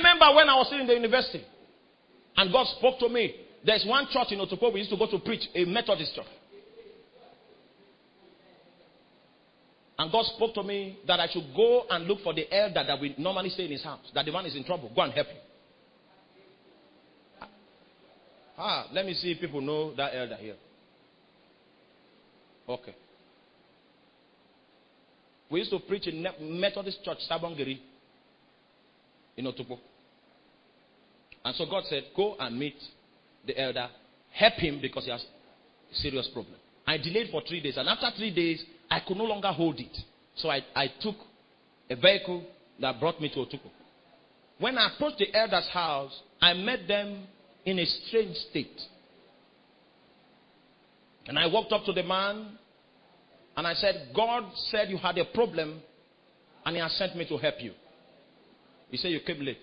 remember when I was still in the university, and God spoke to me. There's one church in Otukpo we used to go to preach, a Methodist church. And God spoke to me that I should go and look for the elder that we normally stay in his house. That the man is in trouble. Go and help him. Let me see if people know that elder here. Okay. We used to preach in Methodist church, Sabongeri, in Otukpo. And so God said, go and meet the elder. Help him because he has a serious problem. I delayed for 3 days. And after 3 days, I could no longer hold it. So I took a vehicle that brought me to Otukpo. When I approached the elder's house, I met them in a strange state. And I walked up to the man and I said, God said you had a problem and he has sent me to help you. He said, you came late.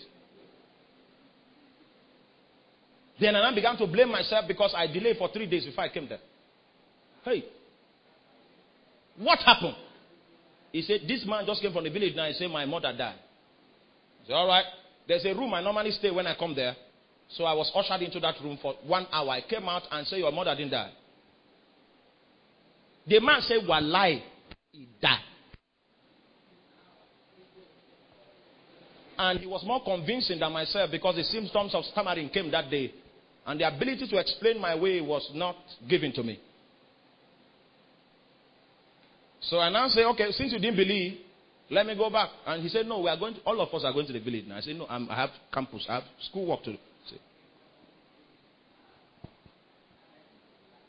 Then I began to blame myself because I delayed for 3 days before I came there. Hey, what happened? He said, this man just came from the village now. He said, my mother died. I said, all right. There's a room I normally stay when I come there. So I was ushered into that room for 1 hour. I came out and said, your mother didn't die. The man said, Walai, he died. And he was more convincing than myself because the symptoms of stammering came that day. And the ability to explain my way was not given to me. So I now say, okay, since you didn't believe, let me go back. And he said, no, we are going to, all of us are going to the village now. I said, no, I have campus, I have school work to do.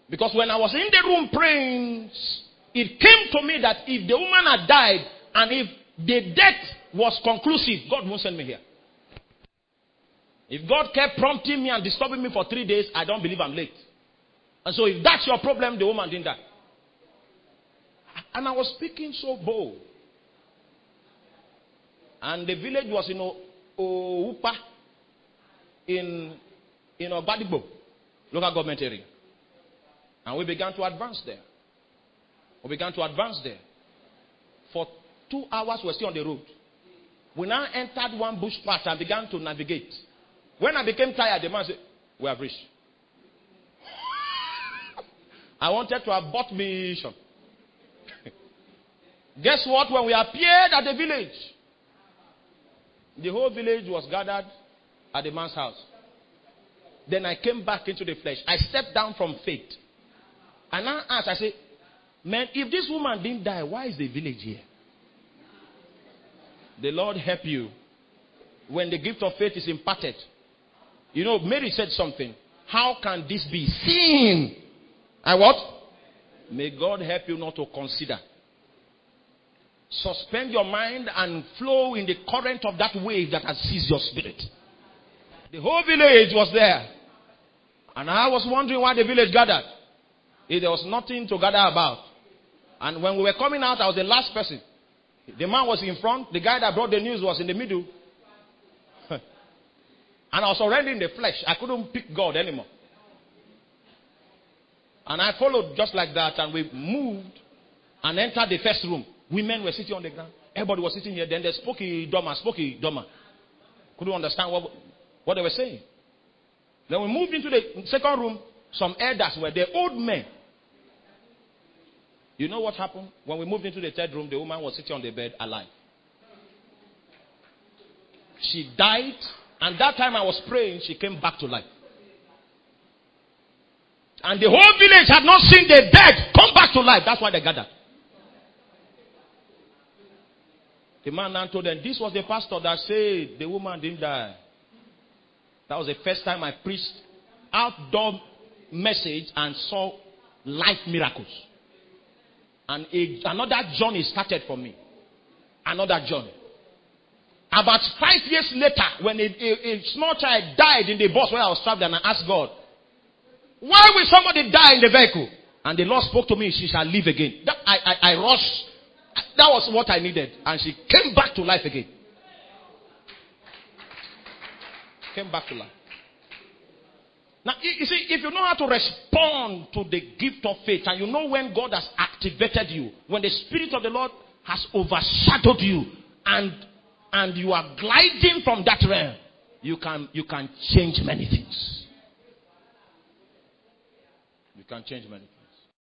Because when I was in the room praying, it came to me that if the woman had died and if the death was conclusive, God won't send me here. If God kept prompting me and disturbing me for 3 days, I don't believe I'm late. And so if that's your problem, the woman didn't die. And I was speaking so bold. And the village was in Oupa, in Ogbadibo, local government area. And we began to advance there. For 2 hours, we were still on the road. We now entered one bush path and began to navigate. When I became tired, the man said, we have reached. I wanted to abort mission. Guess what? When we appeared at the village, the whole village was gathered at the man's house. Then I came back into the flesh. I stepped down from faith. And I asked, I said, man, if this woman didn't die, why is the village here? The Lord help you when the gift of faith is imparted. You know, Mary said something. How can this be seen? I what? May God help you not to consider. Suspend your mind and flow in the current of that wave that has seized your spirit. The whole village was there. And I was wondering why the village gathered. If there was nothing to gather about. And when we were coming out, I was the last person. The man was in front. The guy that brought the news was in the middle. And I was already in the flesh. I couldn't pick God anymore. And I followed just like that. And we moved and entered the first room. Women were sitting on the ground. Everybody was sitting here. Then they spoke Doma. Couldn't understand what they were saying. Then we moved into the second room. Some elders were there, old men. You know what happened? When we moved into the third room, the woman was sitting on the bed alive. She died, and that time I was praying, she came back to life. And the whole village had not seen the dead come back to life. That's why they gathered. The man now told them, this was the pastor that said the woman didn't die. That was the first time I preached outdoor message and saw life miracles. And another journey started for me. Another journey. About 5 years later, when a small child died in the bus where I was traveling, and I asked God, why will somebody die in the vehicle? And the Lord spoke to me, she shall live again. I rushed. That was what I needed. And she came back to life again. Came back to life. Now, you see, if you know how to respond to the gift of faith, and you know when God has activated you, when the Spirit of the Lord has overshadowed you, and you are gliding from that realm, you can change many things. You can change many things.